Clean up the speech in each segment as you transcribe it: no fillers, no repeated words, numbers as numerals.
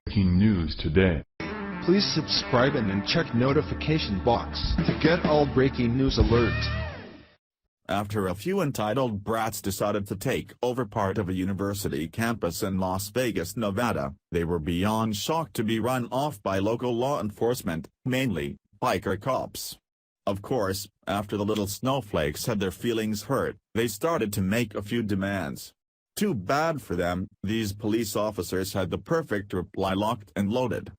Breaking news today. Please subscribe and then check notification box to get all breaking news alerts. After a few entitled brats decided to take over part of a university campus in Las Vegas, Nevada, they were beyond shocked to be run off by local law enforcement, mainly biker cops. Of course, after the little snowflakes had their feelings hurt, they started to make a few demands. Too bad for them, these police officers had the perfect reply locked and loaded.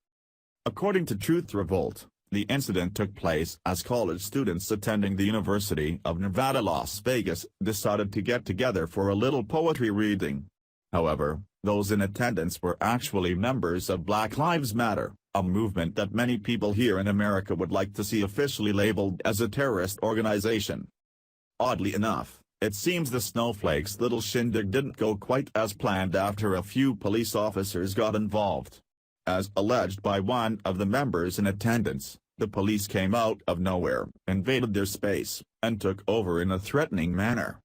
According to Truth Revolt, the incident took place as college students attending the University of Nevada, Las Vegas, decided to get together for a little poetry reading. However, those in attendance were actually members of Black Lives Matter, a movement that many people here in America would like to see officially labeled as a terrorist organization. Oddly enough, it seems the snowflakes' little shindig didn't go quite as planned after a few police officers got involved. As alleged by one of the members in attendance, the police came out of nowhere, invaded their space, and took over in a threatening manner.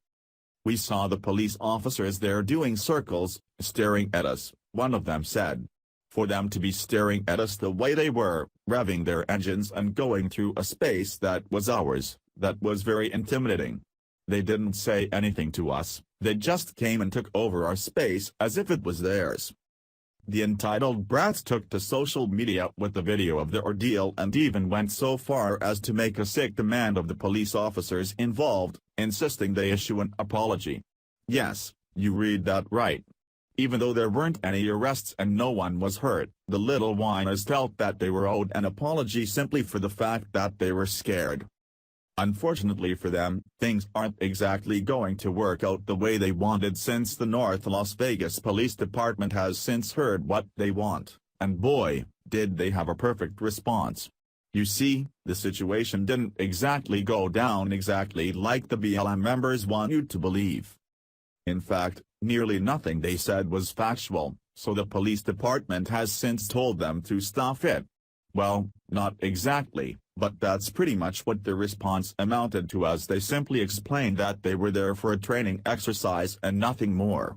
"We saw the police officers there doing circles, staring at us," one of them said. For them to be staring at us the way they were, revving their engines and going through a space that was ours, that was very intimidating. They didn't say anything to us, they just came and took over our space as if it was theirs. The entitled brats took to social media with the video of the ordeal and even went so far as to make a sick demand of the police officers involved, insisting they issue an apology. Yes, you read that right. Even though there weren't any arrests and no one was hurt, the little whiners felt that they were owed an apology simply for the fact that they were scared. Unfortunately for them, things aren't exactly going to work out the way they wanted, since the North Las Vegas Police Department has since heard what they want, and boy, did they have a perfect response. You see, the situation didn't exactly go down exactly like the BLM members want you to believe. In fact, nearly nothing they said was factual, so the police department has since told them to stop it. Well, not exactly, but that's pretty much what the response amounted to, as they simply explained that they were there for a training exercise and nothing more.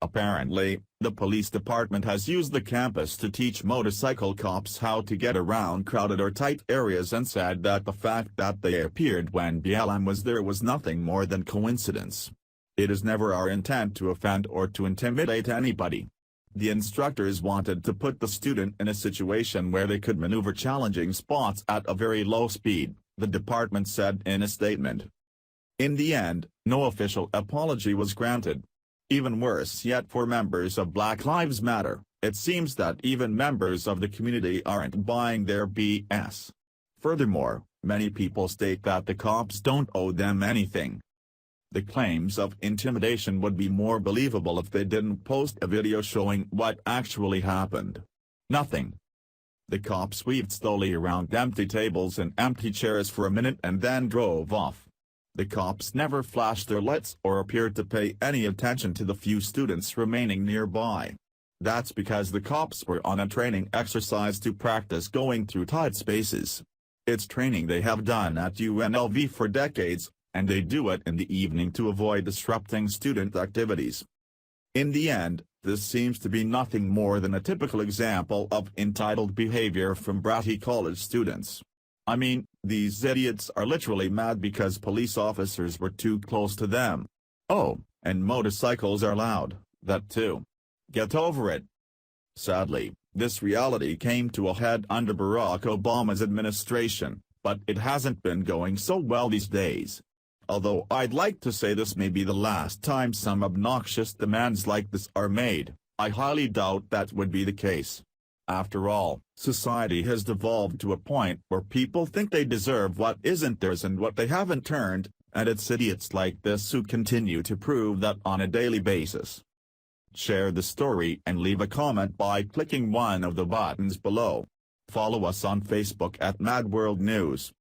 Apparently, the police department has used the campus to teach motorcycle cops how to get around crowded or tight areas, and said that the fact that they appeared when BLM was there was nothing more than coincidence. It is never our intent to offend or to intimidate anybody. The instructors wanted to put the student in a situation where they could maneuver challenging spots at a very low speed, the department said in a statement. In the end, no official apology was granted. Even worse yet for members of Black Lives Matter, it seems that even members of the community aren't buying their BS. Furthermore, many people state that the cops don't owe them anything. The claims of intimidation would be more believable if they didn't post a video showing what actually happened. Nothing. The cops weaved slowly around empty tables and empty chairs for a minute and then drove off. The cops never flashed their lights or appeared to pay any attention to the few students remaining nearby. That's because the cops were on a training exercise to practice going through tight spaces. It's training they have done at UNLV for decades, and they do it in the evening to avoid disrupting student activities. In the end, this seems to be nothing more than a typical example of entitled behavior from bratty college students. I mean, these idiots are literally mad because police officers were too close to them. Oh, and motorcycles are loud, that too. Get over it. Sadly, this reality came to a head under Barack Obama's administration, but it hasn't been going so well these days. Although I'd like to say this may be the last time some obnoxious demands like this are made, I highly doubt that would be the case. After all, society has devolved to a point where people think they deserve what isn't theirs and what they haven't earned, and it's idiots like this who continue to prove that on a daily basis. Share the story and leave a comment by clicking one of the buttons below. Follow us on Facebook at Mad World News.